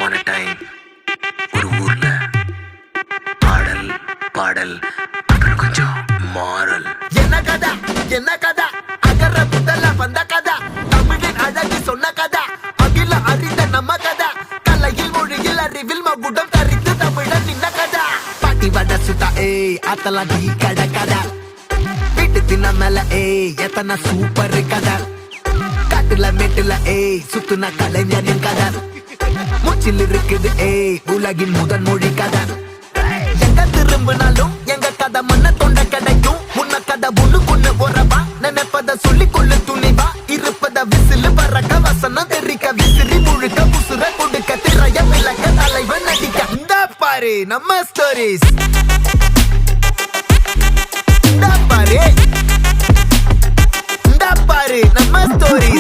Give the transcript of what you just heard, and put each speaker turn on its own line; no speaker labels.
upon a time ஒரு ஊர்ல ஆடல் பாடல் அப்புறம் கொஞ்சம் மாறல்.
என்ன கதை அகர முதல்ல வந்த கதை, தமிழின் அழகு சொன்ன கதை, அகில அறிந்த நம்ம கதை, கலையில் மொழியில் அறிவில் மகுடம் தரித்து தமிழன் நின்ன கதை. பாட்டி வட சுட்டா அத்தலாம் டீ கடை கதை, வீட்டு தின்ன மேல எத்தனை சூப்பர் கதை, காட்டுல மேட்டுல சுத்துன கலைஞரின் கதை, மூச்சில் இருக்குது உலகின் முதன் மொழி கதை. எங்க திரும்பினாலும் எங்க கதை மண்ண தொண்ட கிடைக்கும், முன்ன கதை ஒண்ணு கொண்டு போறவா, நினைப்பத சொல்லி கொள்ளு துணிவா, இருப்பத விசிலு பறக்க வசனம் தெரிக்க விசிறி முழுக்க புசுர கொடுக்க திரைய விளக்க தலைவன் நடிக்க. இந்த பாரு நம்ம ஸ்டோரிஸ், இந்த பாரு நம்ம ஸ்டோரிஸ்.